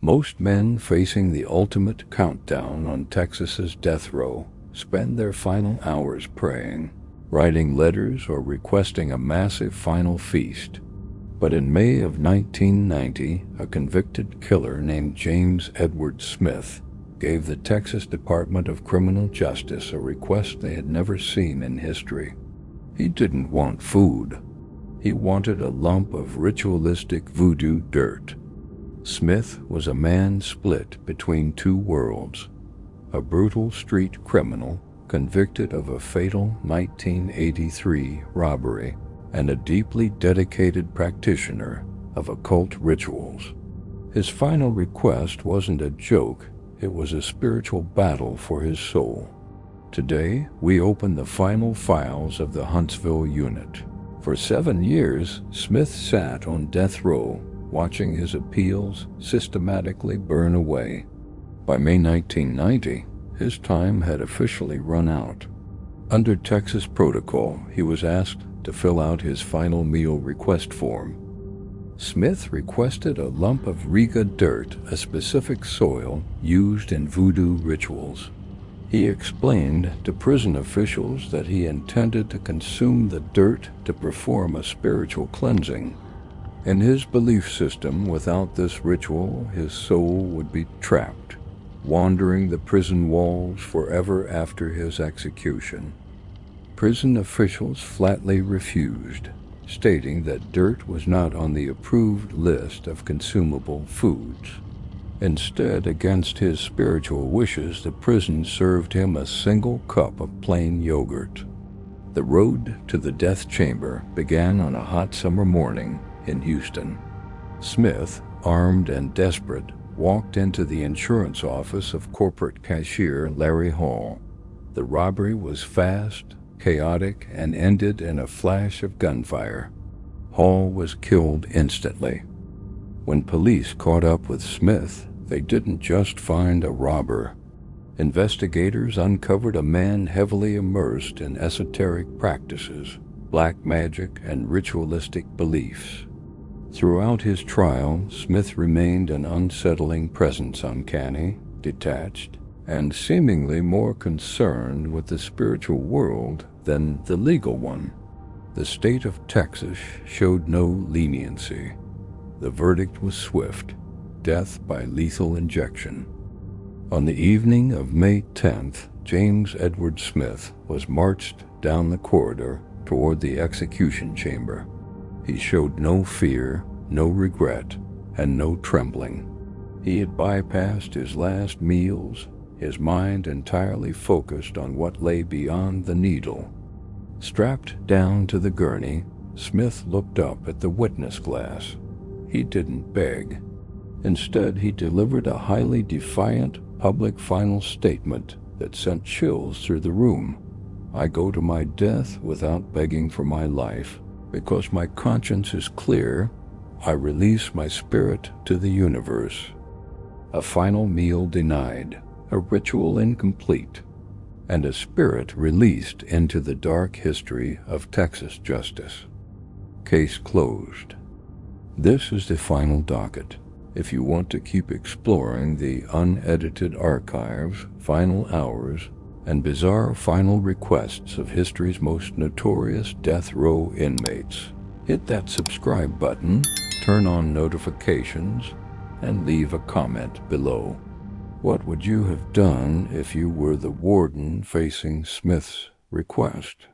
Most men facing the ultimate countdown on Texas's death row spend their final hours praying, writing letters, or requesting a massive final feast. But in May of 1990, a convicted killer named James Edward Smith gave the Texas Department of Criminal Justice a request they had never seen in history. He didn't want food. He wanted a lump of ritualistic voodoo dirt. Smith was a man split between two worlds, a brutal street criminal convicted of a fatal 1983 robbery, and a deeply dedicated practitioner of occult rituals. His final request wasn't a joke, it was a spiritual battle for his soul. Today, we open the final files of the Huntsville unit. For 7 years, Smith sat on death row, watching his appeals systematically burn away. By May 1990, his time had officially run out. Under Texas protocol, he was asked to fill out his final meal request form. Smith requested a lump of riga dirt, a specific soil used in voodoo rituals. He explained to prison officials that he intended to consume the dirt to perform a spiritual cleansing. In his belief system, without this ritual, his soul would be trapped, wandering the prison walls forever after his execution. Prison officials flatly refused, stating that dirt was not on the approved list of consumable foods. Instead, against his spiritual wishes, the prison served him a single cup of plain yogurt. The road to the death chamber began on a hot summer morning in Houston. Smith, armed and desperate, walked into the insurance office of corporate cashier Larry Hall. The robbery was fast, chaotic, and ended in a flash of gunfire. Hall was killed instantly. When police caught up with Smith, they didn't just find a robber. Investigators uncovered a man heavily immersed in esoteric practices, black magic, and ritualistic beliefs. Throughout his trial, Smith remained an unsettling presence, uncanny, detached, and seemingly more concerned with the spiritual world than the legal one. The state of Texas showed no leniency. The verdict was swift: death by lethal injection. On the evening of May 10th, James Edward Smith was marched down the corridor toward the execution chamber. He showed no fear, no regret, and no trembling. He had bypassed his last meals, his mind entirely focused on what lay beyond the needle. Strapped down to the gurney, Smith looked up at the witness glass. He didn't beg. Instead, he delivered a highly defiant public final statement that sent chills through the room. "I go to my death without begging for my life. Because my conscience is clear, I release my spirit to the universe." A final meal denied, a ritual incomplete, and a spirit released into the dark history of Texas justice. Case closed. This is the Final Docket. If you want to keep exploring the unedited archives, final hours, and bizarre final requests of history's most notorious death row inmates, hit that subscribe button, turn on notifications, and leave a comment below. What would you have done if you were the warden facing Smith's request?